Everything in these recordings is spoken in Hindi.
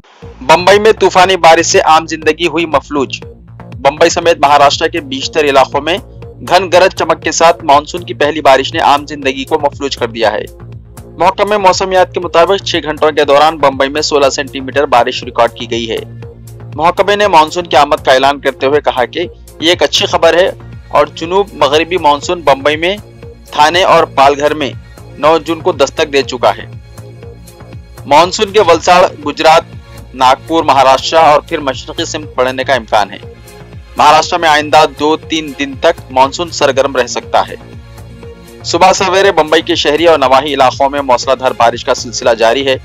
बंबई में तूफानी बारिश से आम जिंदगी हुई मफलूज। बंबई समेत महाराष्ट्र के बेशतर इलाकों में घन गरज चमक के साथ मानसून की पहली बारिश ने आम जिंदगी को मफलूज कर दिया है। महकमे मौसमियात के मुताबिक 6 घंटों के दौरान बंबई में 16 सेंटीमीटर बारिश रिकॉर्ड की गई है। महकमे ने मानसून की आमद का ऐलान करते हुए कहा कि ये एक अच्छी खबर है और जुनूब मगरिबी मानसून बंबई में थाने और पालघर में 9 जून को दस्तक दे चुका है। मानसून के वलसाड़, गुजरात, नागपुर, महाराष्ट्र और फिर मशरकी सिमत बढ़ने का इम्कान है। महाराष्ट्र में आइंदा 2-3 दिन तक मानसून सरगर्म रह सकता है। सुबह सवेरे बंबई के शहरी और नवाही इलाकों में मूसलाधार बारिश का सिलसिला जारी है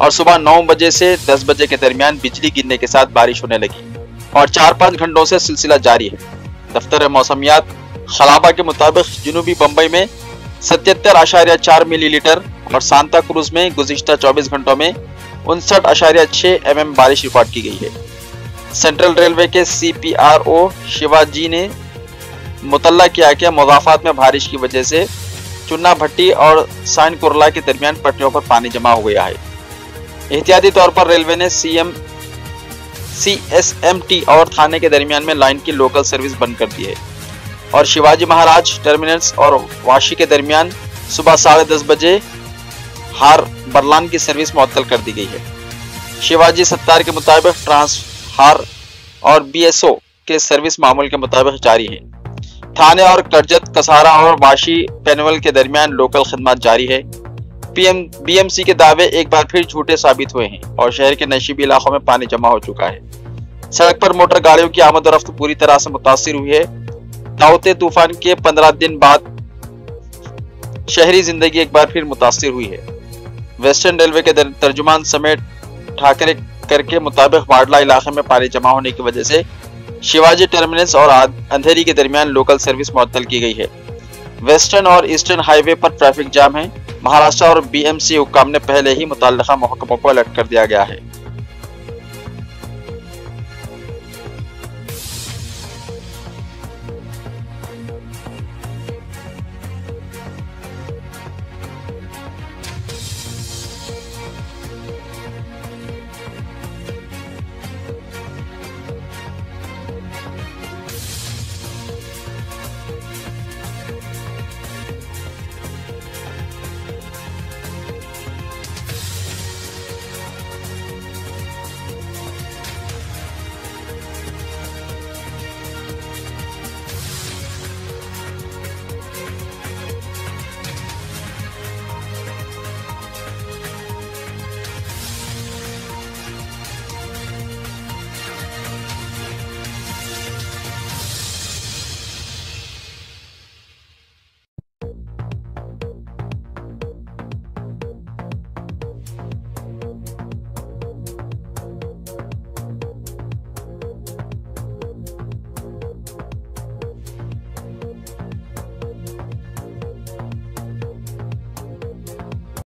और सुबह 9 बजे से 10 बजे के दरमियान बिजली गिरने के साथ बारिश होने लगी और 4-5 घंटों से सिलसिला जारी है। दफ्तर मौसमियात खलाबा के मुताबिक जुनूबी बंबई में 77.4 मिलीलीटर और सांता क्रूज में गुज़िश्ता 24 घंटों में 59.6 mm बारिश रिकॉर्ड की गई है। सेंट्रल रेलवे के CPRO शिवाजी ने मुतल्ला किया कि मुज़ाफ़ात में बारिश की वजह से चुन्ना भट्टी और साइन कुरला के दरमियान पटरियों पर पानी जमा हो गया है। एहतियाती तौर पर रेलवे ने CSMT और थाने के दरमियान में लाइन की लोकल सर्विस बंद कर दी है और शिवाजी महाराज टर्मिनस और वाशी के दरमियान सुबह 10:30 बजे हार बरलान की सर्विस मुअत्तल कर दी गई है। शिवाजी सत्तार के मुताबिक ट्रांसहार और BSO के सर्विस मामूल के मुताबिक जारी है। थाने और करजत, कसारा और वाशी पेनवल के दरमियान लोकल खदमात जारी है। BMC के दावे एक बार फिर झूठे साबित हुए हैं और शहर के नशीबी इलाकों में पानी जमा हो चुका है। सड़क पर मोटर गाड़ियों की आमद और रफ्त पूरी तरह से मुतासिर हुई है। ताउते तूफान के 15 दिन बाद शहरी जिंदगी एक बार फिर मुतासिर हुई है। वेस्टर्न रेलवे के तर्जुमान समेत ठाकरे करके मुताबिक वाडला इलाके में पानी जमा होने की वजह से शिवाजी टर्मिनस और अंधेरी के दरमियान लोकल सर्विस मुअत्तल की गई है। वेस्टर्न और ईस्टर्न हाईवे पर ट्रैफिक जाम है। महाराष्ट्र और BMC हुक्काम ने पहले ही मुतल्लिका महकमों को अलर्ट कर दिया गया है।